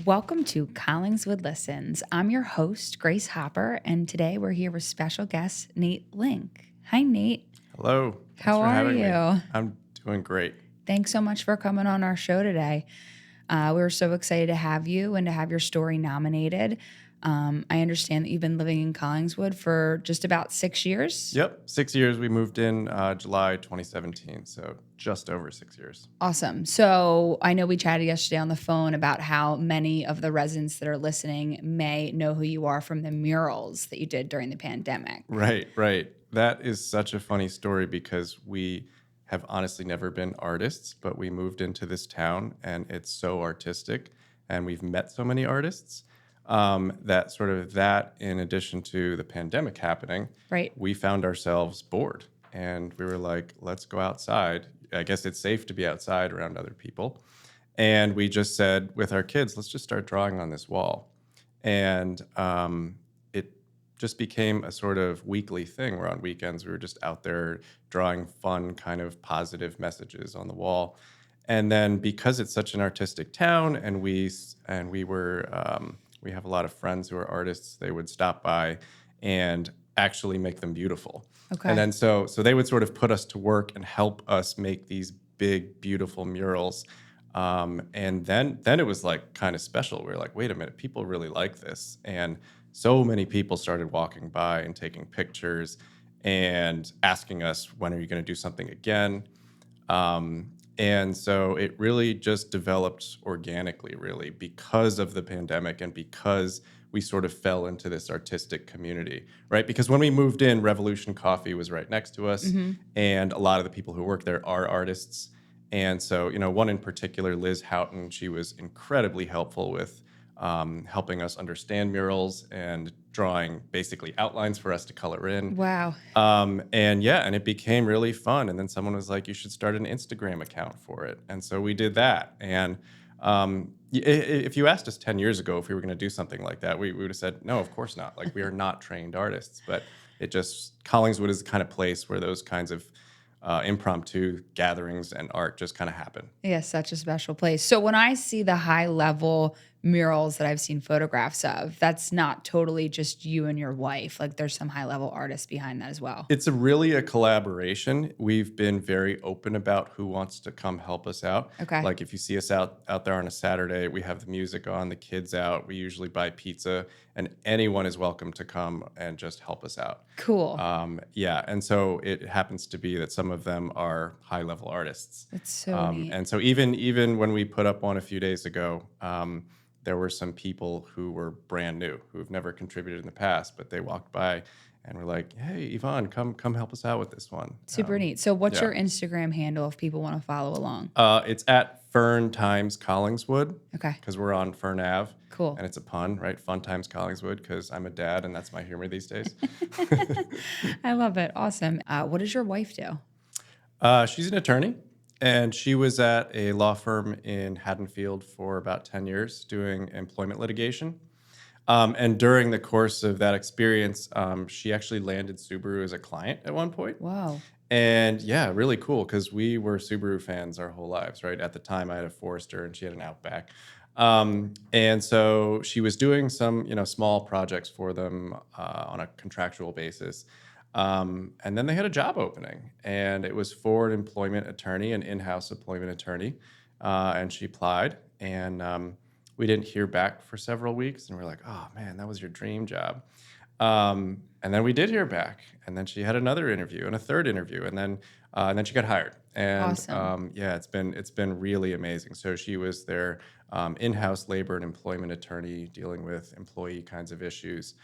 Welcome to Collingswood Listens. I'm your host, Grace Hopper, and today we're here with special guest Nate Link. Hi, Nate. Hello. Thanks How for are having me. you? I'm doing great. Thanks so much for coming on our show today. We're so excited to have you and to have your story nominated. I understand that you've been living in Collingswood for just about 6 years. Yep, 6 years. We moved in July 2017, so just over 6 years. Awesome. So I know we chatted yesterday on the phone about how many of the residents that are listening may know who you are from the murals that you did during the pandemic. Right. That is such a funny story because we have honestly never been artists, but we moved into this town and it's so artistic and we've met so many artists that in addition to the pandemic happening, Right. we found ourselves bored and we were like, let's go outside. I guess it's safe to be outside around other people. And we just said with our kids, let's just start drawing on this wall. And it just became a sort of weekly thing where on weekends we were just out there drawing fun, kind of positive messages on the wall. And then because it's such an artistic town and we have a lot of friends who are artists, they would stop by and actually make them beautiful. Okay. And then so they would sort of put us to work and help us make these big, beautiful murals. And then it was like kind of special. We were like, wait a minute, people really like this. And so many people started walking by and taking pictures and asking us, when are you going to do something again? And so it really just developed organically, really, because of the pandemic and because we sort of fell into this artistic community, right? Because when we moved in, Revolution Coffee was right next to us, and a lot of the people who work there are artists. And so, one in particular, Liz Houghton, she was incredibly helpful with helping us understand murals and drawing basically outlines for us to color in. Wow. And it became really fun. And then someone was like, you should start an Instagram account for it. And so we did that. And if you asked us 10 years ago if we were going to do something like that, we would have said, no, of course not. Like, we are not trained artists. But Collingswood is the kind of place where those kinds of impromptu gatherings and art just kind of happen. Yeah, such a special place. So when I see the high level murals that I've seen photographs of, that's not totally just you and your wife. Like, there's some high level artists behind that as well. It's really a collaboration. We've been very open about who wants to come help us out. Okay. Like, if you see us out there on a Saturday, we have the music on, the kids out. We usually buy pizza, and anyone is welcome to come and just help us out. Cool. And so it happens to be that some of them are high level artists. That's so neat. And so even when we put up one a few days ago, there were some people who were brand new, who've never contributed in the past, but they walked by and were like, hey, Yvonne, come help us out with this one. Super neat. So what's your Instagram handle if people want to follow along? It's at Fern Times Collingswood. Okay. Because we're on Fern Ave. Cool. And it's a pun, right? Fun Times Collingswood, because I'm a dad and that's my humor these days. I love it. Awesome. What does your wife do? She's an attorney. And she was at a law firm in Haddonfield for about 10 years doing employment litigation. And during the course of that experience, she actually landed Subaru as a client at one point. Wow. And yeah, really cool because we were Subaru fans our whole lives, right? At the time, I had a Forester and she had an Outback. And so she was doing some, small projects for them on a contractual basis. And then they had a job opening, and it was for an employment attorney, an in-house employment attorney. And she applied, and we didn't hear back for several weeks. And we're like, oh man, that was your dream job. And then we did hear back, and then she had another interview and a third interview, and then she got hired. And Awesome. it's been really amazing. So she was their in-house labor and employment attorney dealing with employee kinds of issues.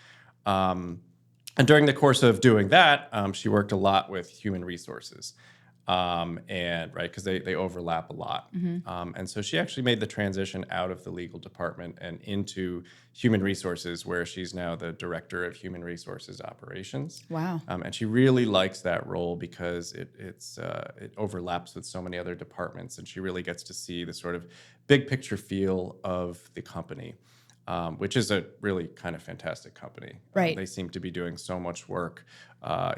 And during the course of doing that, she worked a lot with human resources, because they overlap a lot. And so she actually made the transition out of the legal department and into human resources, where she's now the director of human resources operations. Wow. And she really likes that role because it overlaps with so many other departments, and she really gets to see the sort of big picture feel of the company. Which is a really kind of fantastic company. Right. They seem to be doing so much work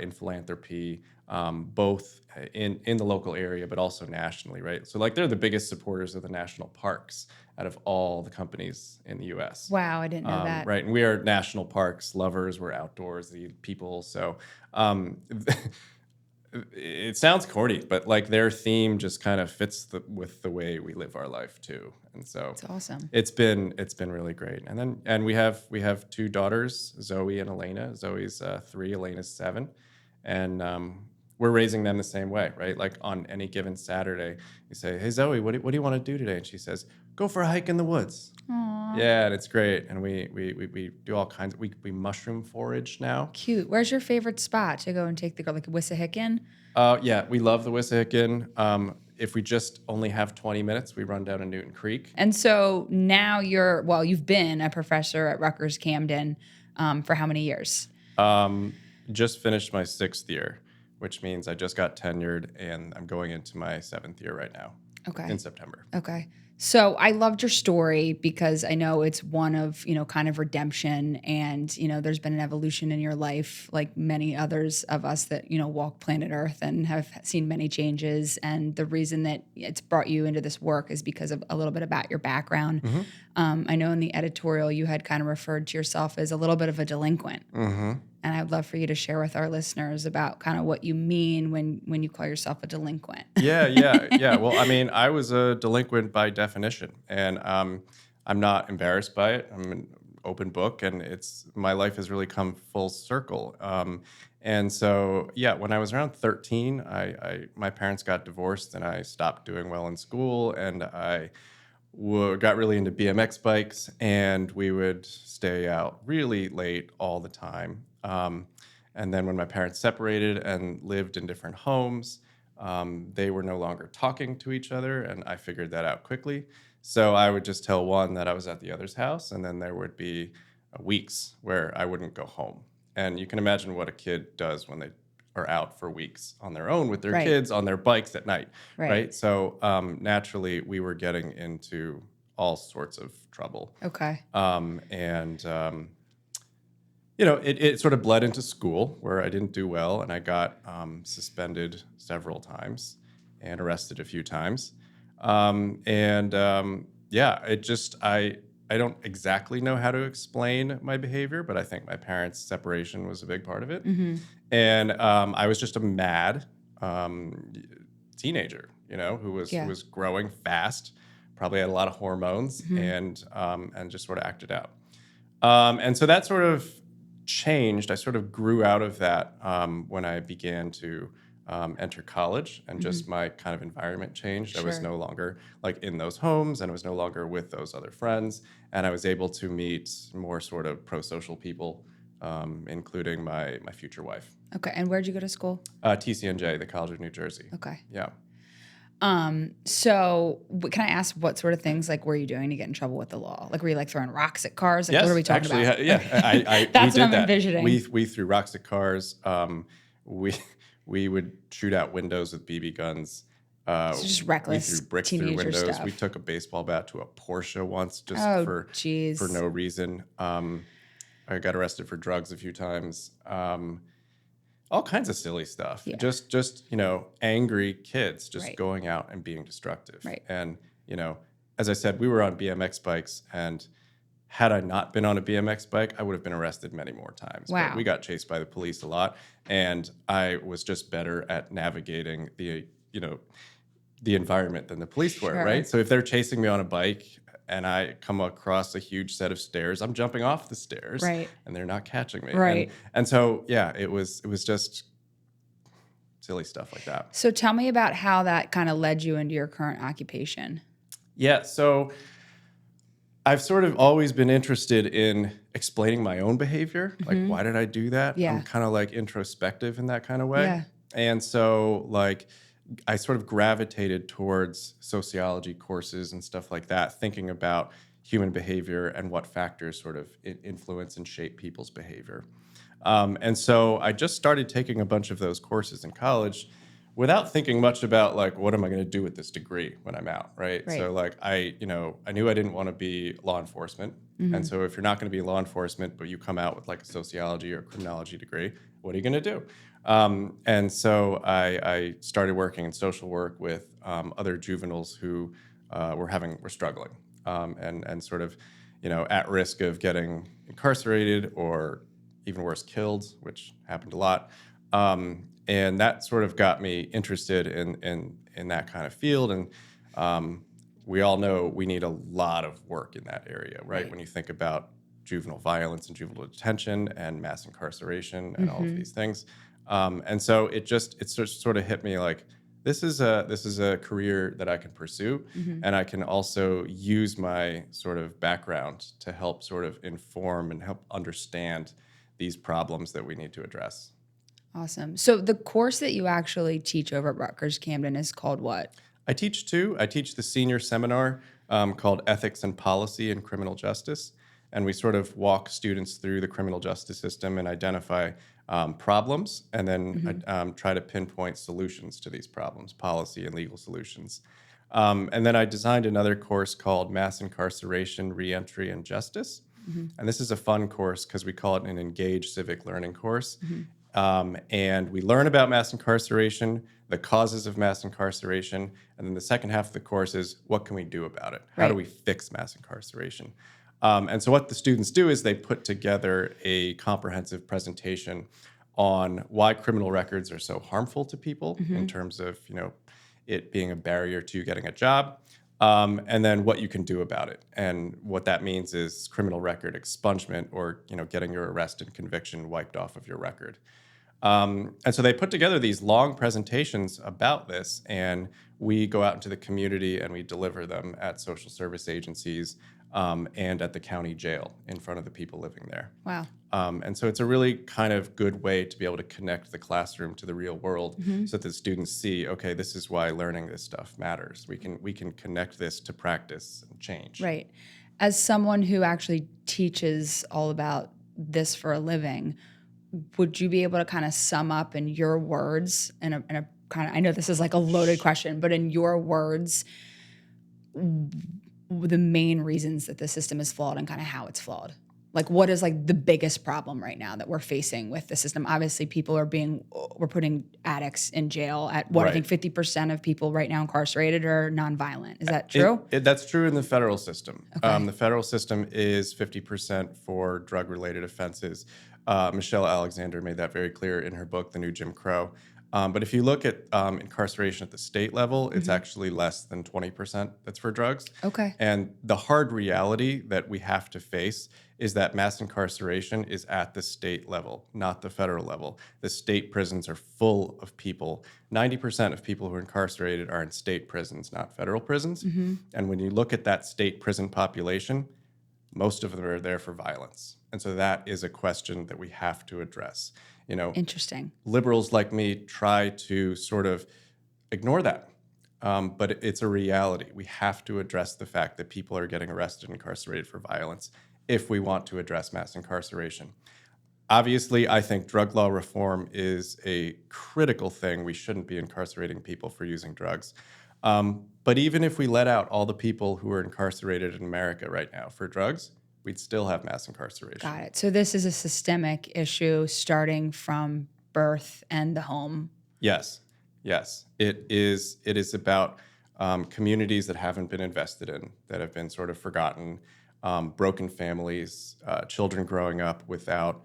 in philanthropy, both in the local area, but also nationally, right? So like they're the biggest supporters of the national parks out of all the companies in the U.S. Wow, I didn't know that. Right, and we are national parks lovers. We're outdoorsy people, so um, it sounds corny, but like their theme just kind of fits with the way we live our life too. And so It's awesome. it's been really great. And we have two daughters, Zoe and Elena. Zoe's 3, Elena's 7, and we're raising them the same way, right? Like on any given Saturday, you say, "Hey Zoe, what do you want to do today?" And she says, "Go for a hike in the woods." Aw, Yeah, and it's great. And we do all kinds of we mushroom forage now. cute. Where's your favorite spot to go and take the girl, like Wissahickon? Yeah, we love the Wissahickon. If we just only have 20 minutes, we run down to Newton Creek. And so now you've been a professor at Rutgers Camden for how many years? Just finished my 6th year, which means I just got tenured and I'm going into my 7th year right now Okay. in September. Okay. So I loved your story because I know it's one of, kind of redemption and, there's been an evolution in your life like many others of us that, walk planet Earth and have seen many changes. And the reason that it's brought you into this work is because of a little bit about your background. Mm-hmm. I know in the editorial you had kind of referred to yourself as a little bit of a delinquent. Mm-hmm. And I'd love for you to share with our listeners about kind of what you mean when you call yourself a delinquent. Yeah. Well, I mean, I was a delinquent by definition, and I'm not embarrassed by it. I'm an open book, and my life has really come full circle. And so, yeah, when I was around 13, my parents got divorced, and I stopped doing well in school, and I got really into BMX bikes, and we would stay out really late all the time. And then when my parents separated and lived in different homes, they were no longer talking to each other, and I figured that out quickly. So I would just tell one that I was at the other's house, and then there would be weeks where I wouldn't go home. And you can imagine what a kid does when they are out for weeks on their own with their Right. kids on their bikes at night, Right. right? So naturally, we were getting into all sorts of trouble. Okay. It sort of bled into school where I didn't do well, and I got suspended several times and arrested a few times. I don't exactly know how to explain my behavior, but I think my parents' separation was a big part of it. Mm-hmm. And I was just a mad teenager, who was growing fast, probably had a lot of hormones, Mm-hmm. and just sort of acted out. And so that sort of changed. I sort of grew out of that when I began to enter college, and just my kind of environment changed. I was Sure. no longer like in those homes, and I was no longer with those other friends, and I was able to meet more sort of pro-social people, including my future wife. Okay. And where'd you go to school? TCNJ, the College of New Jersey. Okay. Yeah. So can I ask what sort of things like were you doing to get in trouble with the law? Like were you like throwing rocks at cars? Like Yes, what are we talking actually, about? yeah. That's We what I'm did that. envisioning. We threw rocks at cars. We would shoot out windows with BB guns. So just reckless We threw bricks through teenager windows. stuff. We took a baseball bat to a Porsche once just Oh, for geez. no reason. I got arrested for drugs a few times. All kinds of silly stuff. Yeah. Just angry kids just Right. going out and being destructive. Right. And as I said, we were on BMX bikes, and had I not been on a BMX bike, I would have been arrested many more times. Wow. But we got chased by the police a lot, and I was just better at navigating the environment than the police were, Sure. right? So if they're chasing me on a bike and I come across a huge set of stairs, I'm jumping off the stairs, Right. and they're not catching me. Right. And so, yeah, it was just silly stuff like that. So tell me about how that kind of led you into your current occupation. Yeah, so I've sort of always been interested in explaining my own behavior. Like, why did I do that? Yeah. I'm kind of like introspective in that kind of way. Yeah. And so like I sort of gravitated towards sociology courses and stuff like that, thinking about human behavior and what factors sort of influence and shape people's behavior. And so I just started taking a bunch of those courses in college without thinking much about like, what am I going to do with this degree when I'm out, right? Right. So like I knew I didn't want to be law enforcement. And so if you're not going to be law enforcement, but you come out with like a sociology or criminology degree, what are you going to do? And so I started working in social work with other juveniles who were struggling, and sort of, at risk of getting incarcerated or even worse, killed, which happened a lot. And that sort of got me interested in that kind of field. And we all know we need a lot of work in that area, right? When you think about juvenile violence and juvenile detention and mass incarceration and all of these things. And so it just sort of hit me like, this is a career that I can pursue, and I can also use my sort of background to help sort of inform and help understand these problems that we need to address. Awesome. So the course that you actually teach over at Rutgers Camden is called what? I teach two. I teach the senior seminar called Ethics and Policy in Criminal Justice. And we sort of walk students through the criminal justice system and identify problems, and then try to pinpoint solutions to these problems, policy and legal solutions. And then I designed another course called Mass Incarceration, Reentry, and Justice. And this is a fun course because we call it an engaged civic learning course. And we learn about mass incarceration, the causes of mass incarceration, and then the second half of the course is what can we do about it? How do we fix mass incarceration? And so what the students do is they put together a comprehensive presentation on why criminal records are so harmful to people in terms of, it being a barrier to getting a job, and then what you can do about it. And what that means is criminal record expungement, or, getting your arrest and conviction wiped off of your record. And so they put together these long presentations about this, and we go out into the community and we deliver them at social service agencies and at the county jail in front of the people living there. Wow. And so it's a really kind of good way to be able to connect the classroom to the real world, so that the students see, okay, this is why learning this stuff matters. We can connect this to practice and change. Right. As someone who actually teaches all about this for a living, would you be able to kind of sum up in your words, in a kind of, I know this is like a loaded question, but in your words, the main reasons that the system is flawed and kind of how it's flawed? Like, what is like the biggest problem right now that we're facing with the system? Obviously, we're putting addicts in jail at what I think 50% of people right now incarcerated are nonviolent. Is that true? That's true in the federal system. Okay. The federal system is 50% for drug-related offenses. Michelle Alexander made that very clear in her book, The New Jim Crow. But if you look at incarceration at the state level, it's actually less than 20% that's for drugs. Okay. And the hard reality that we have to face is that mass incarceration is at the state level, not the federal level. The state prisons are full of people. 90% of people who are incarcerated are in state prisons, not federal prisons. And when you look at that state prison population, most of them are there for violence. And so that is a question that we have to address. Interesting. Liberals like me try to sort of ignore that. But it's a reality. We have to address the fact that people are getting arrested and incarcerated for violence if we want to address mass incarceration. Obviously, I think drug law reform is a critical thing. We shouldn't be incarcerating people for using drugs. But even if we let out all the people who are incarcerated in America right now for drugs, we'd still have mass incarceration. Got it. So this is a systemic issue starting from birth and the home. Yes. It is about communities that haven't been invested in, that have been sort of forgotten, broken families, children growing up without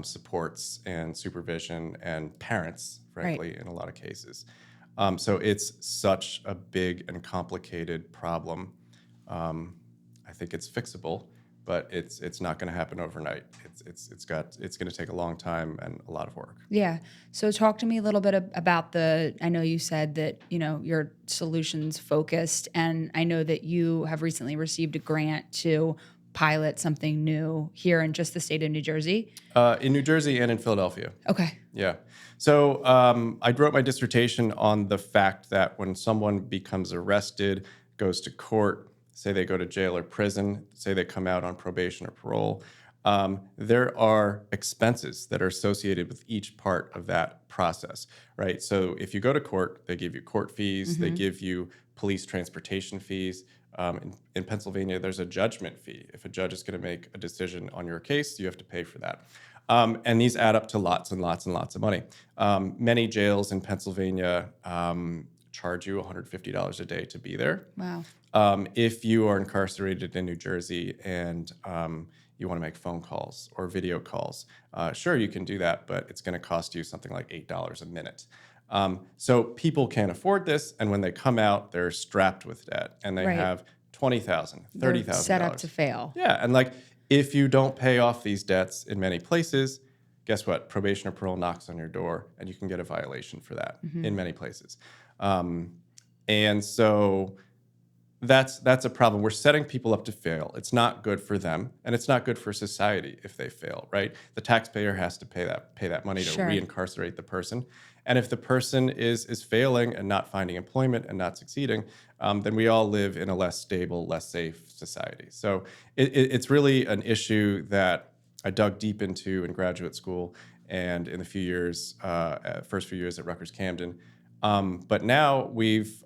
supports and supervision, and parents, frankly, in a lot of cases. So it's such a big and complicated problem. I think it's fixable, but it's not going to happen overnight. It's going to take a long time and a lot of work. Yeah. So talk to me a little bit about I know you said that, you're solutions focused, and I know that you have recently received a grant to pilot something new here in just the state of New Jersey. In New Jersey and in Philadelphia. Okay. Yeah. So I wrote my dissertation on the fact that when someone becomes arrested, goes to court, say they go to jail or prison, say they come out on probation or parole, there are expenses that are associated with each part of that process, right? So if you go to court, they give you court fees, they Mm-hmm. give you police transportation fees. In Pennsylvania, there's a judgment fee. If a judge is going to make a decision on your case, you have to pay for that. And these add up to lots and lots and lots of money. Many jails in Pennsylvania charge you $150 a day to be there. Wow. If you are incarcerated in New Jersey and you want to make phone calls or video calls, sure, you can do that, but it's going to cost you something like $8 a minute. So people can't afford this, and when they come out, they're strapped with debt, and they Right. have $20,000, They're $30,000. set up to fail. Yeah, and like if you don't pay off these debts in many places, guess what? Probation or parole knocks on your door, and you can get a violation for that in many places. And so that's a problem. We're setting people up to fail. It's not good for them, and it's not good for society if they fail, right? The taxpayer has to pay that money to Sure. reincarcerate the person. And if the person is failing and not finding employment and not succeeding, then we all live in a less stable, less safe society. So it's really an issue that I dug deep into in graduate school and in the first few years at Rutgers Camden. But now we've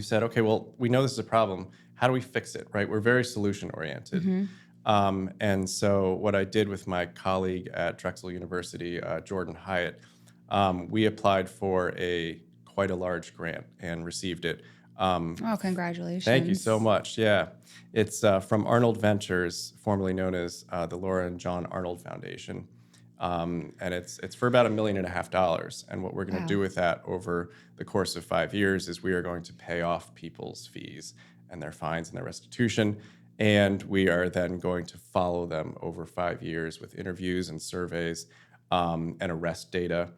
said, okay, well, we know this is a problem. How do we fix it, right? We're very solution oriented. And so what I did with my colleague at Drexel University, Jordan Hyatt, we applied for quite a large grant and received it. Oh, congratulations. Thank you so much. Yeah. It's from Arnold Ventures, formerly known as the Laura and John Arnold Foundation. And it's for about $1.5 million. And what we're going to Wow. do with that over the course of 5 years is we are going to pay off people's fees and their fines and their restitution. And we are then going to follow them over 5 years with interviews and surveys and arrest data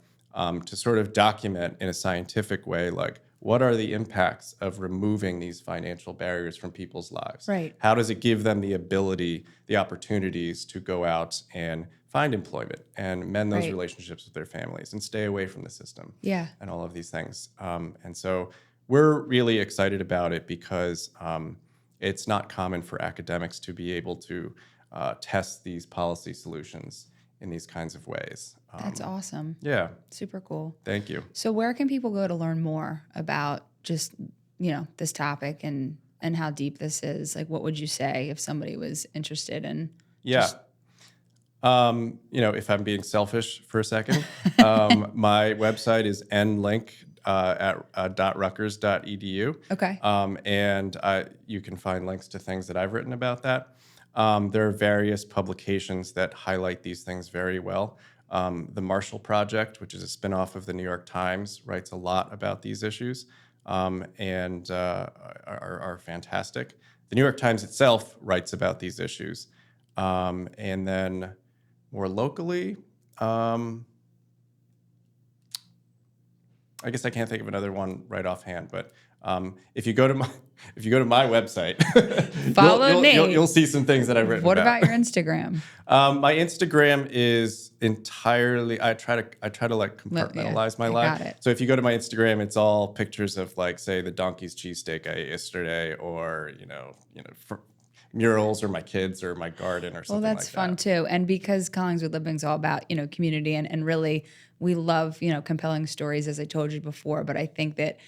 to sort of document in a scientific way, like, what are the impacts of removing these financial barriers from people's lives? Right. How does it give them the ability, the opportunities to go out and find employment and mend those Right. relationships with their families and stay away from the system? Yeah. And all of these things. And so we're really excited about it because it's not common for academics to be able to test these policy solutions in these kinds of ways. That's awesome. Yeah. Super cool. Thank you. So where can people go to learn more about just, this topic and how deep this is? Like, what would you say if somebody was interested in? Yeah. If I'm being selfish for a second, my website is nlink at .rutgers.edu. Okay. And you can find links to things that I've written about that. There are various publications that highlight these things very well. The Marshall Project, which is a spinoff of the New York Times, writes a lot about these issues and are fantastic. The New York Times itself writes about these issues. And then more locally, I guess I can't think of another one right offhand, but if you go to my website, Follow me. You'll see some things that I've written. What about your Instagram? My Instagram is entirely. I try to like compartmentalize my I life. got it. So if you go to my Instagram, it's all pictures of, like, say, the Donkey's cheesesteak I ate yesterday, or murals, or my kids, or my garden, or something. Well, that's like fun that. too. And because Collingswood Living is all about, community and really we love, compelling stories, as I told you before. But I think that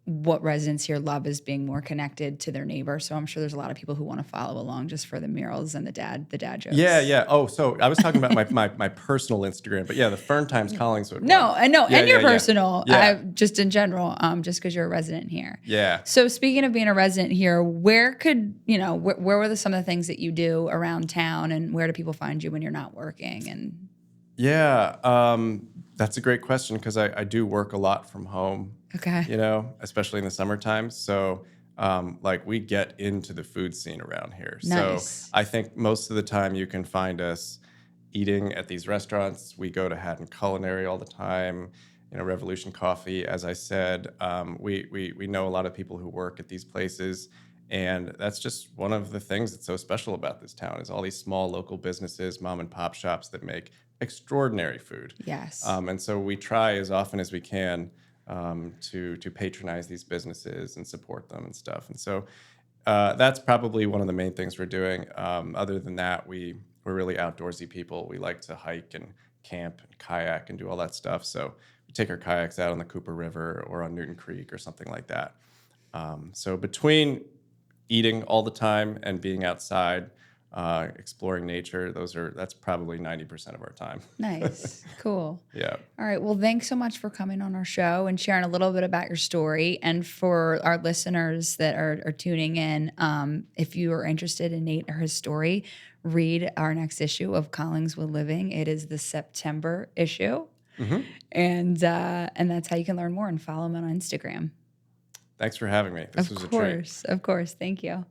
what residents here love is being more connected to their neighbor. So I'm sure there's a lot of people who want to follow along just for the murals and the dad jokes. Yeah. Oh, so I was talking about my personal Instagram, but yeah, the Fern Times Collingswood. No, one. and no, Yeah, and your yeah, yeah. personal, Yeah. just in general, just because you're a resident here. Yeah. So speaking of being a resident here, where could, where were some of the things that you do around town, and where do people find you when you're not working? And Yeah, that's a great question because I do work a lot from home. Okay. Especially in the summertime. So, we get into the food scene around here. Nice. So I think most of the time you can find us eating at these restaurants. We go to Haddon Culinary all the time. Revolution Coffee, as I said. We know a lot of people who work at these places. And that's just one of the things that's so special about this town is all these small local businesses, mom and pop shops that make extraordinary food. Yes. And so we try as often as we can to patronize these businesses and support them and stuff. And so that's probably one of the main things we're doing. Other than that, we we're really outdoorsy people. We like to hike and camp and kayak and do all that stuff. So we take our kayaks out on the Cooper River or on Newton Creek or something like that. So between eating all the time and being outside, exploring nature, that's probably 90% of our time. Nice. Cool. Yeah. All right. Well, thanks so much for coming on our show and sharing a little bit about your story. And for our listeners that are tuning in, if you are interested in Nate or his story, read our next issue of Collingswood Living. It is the September issue, Hmm. and that's how you can learn more and follow him on Instagram. Thanks for having me. This Of was a treat. course. Of course. Thank you.